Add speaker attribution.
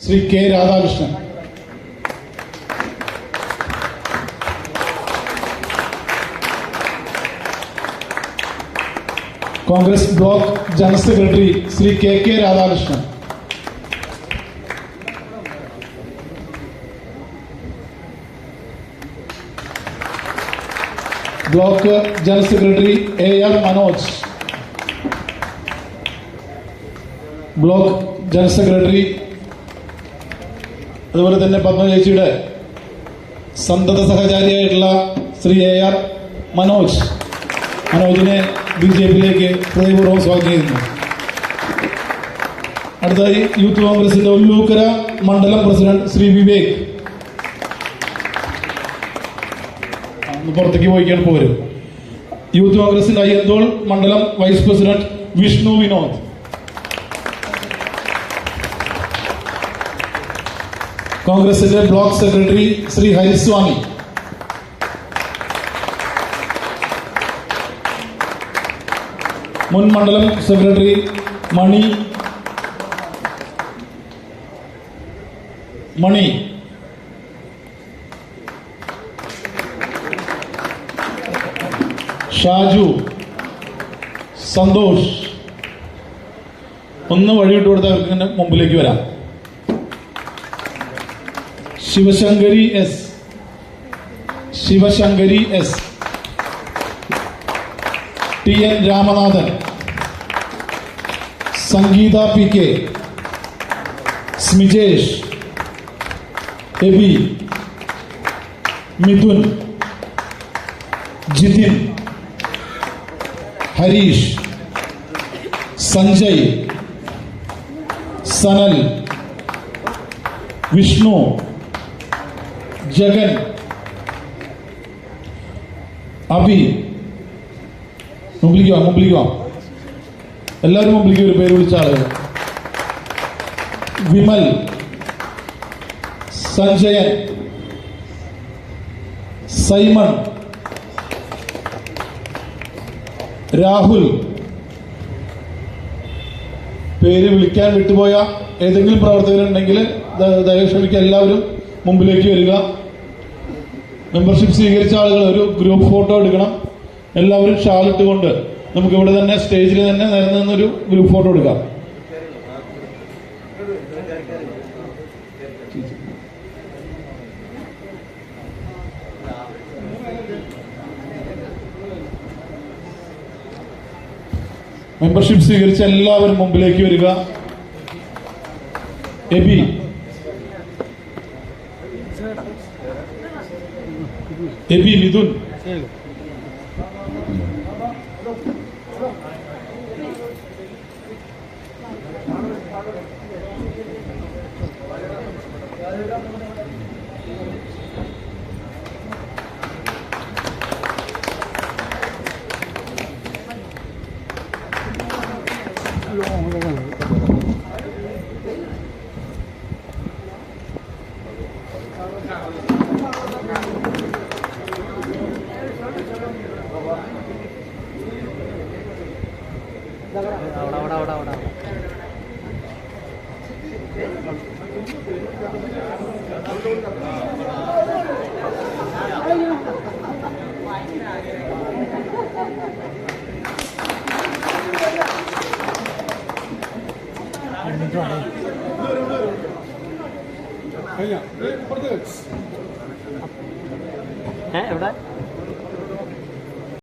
Speaker 1: Shri K Radhakrishnan. Congress block general secretary Shri K K Radhakrishnan. Block general secretary A R Manoj. Block general secretary അതുപോലെ തന്നെ പത്മചേച്ചിയുടെ സന്തത സഹചാരിയായിട്ടുള്ള ശ്രീ എ ആർ മനോജിനെ ബിജെപിയിലേക്ക് ഹൃദയപൂർവ്വം സ്വാഗതം ചെയ്യുന്നു. അടുത്തായി യൂത്ത് കോൺഗ്രസിന്റെ ഒല്ലൂക്കര മണ്ഡലം പ്രസിഡന്റ് ശ്രീ വിവേക്. പുറത്തേക്ക് പോയിക്കാൻ പോരും. യൂത്ത് കോൺഗ്രസിന്റെ അയ്യന്തോൾ മണ്ഡലം വൈസ് പ്രസിഡന്റ് വിഷ്ണു വിനോദ്. കോൺഗ്രസിന്റെ ബ്ലോക്ക് സെക്രട്ടറി ശ്രീ ഹരിസ്വാമി. മുൻ മണ്ഡലം സെക്രട്ടറി മണി. ഷാജു, സന്തോഷ്. ഒന്ന് വഴിവിട്ട് കൊടുത്തവർക്ക് തന്നെ മുമ്പിലേക്ക് വരാം. Sivasankari S, T N Ramanathan, Sangeetha P K, Smijesh, Eby, Mithun, Jithin, Harish, Sanjay, Sanal, Vishnu, Jagan, Abi. മുമ്പിലേക്ക് വാ. എല്ലാവരും മുമ്പിലേക്ക് ഒരു പേര് വിളിച്ച ആളുകൾ. വിമൽ, സഞ്ജയൻ, സൈമൺ, രാഹുൽ. പേര് വിളിക്കാൻ വിട്ടുപോയ ഏതെങ്കിലും പ്രവർത്തകരുണ്ടെങ്കിൽ ദയവ് ക്ഷമിക്കുക, എല്ലാവരും മുമ്പിലേക്ക് വരിക. മെമ്പർഷിപ്പ് സ്വീകരിച്ച ആളുകൾ ഒരു ഗ്രൂപ്പ് ഫോട്ടോ എടുക്കണം. എല്ലാവരും ഷാൾ ഇട്ടുകൊണ്ട് നമുക്ക് ഇവിടെ തന്നെ സ്റ്റേജിൽ തന്നെ നേരെ നിന്നൊരു ഗ്രൂപ്പ് ഫോട്ടോ എടുക്കാം. മെമ്പർഷിപ്പ് സ്വീകരിച്ച എല്ലാവരും മുമ്പിലേക്ക് വരിക. എബി, മിഥുൻ,
Speaker 2: എവിടെ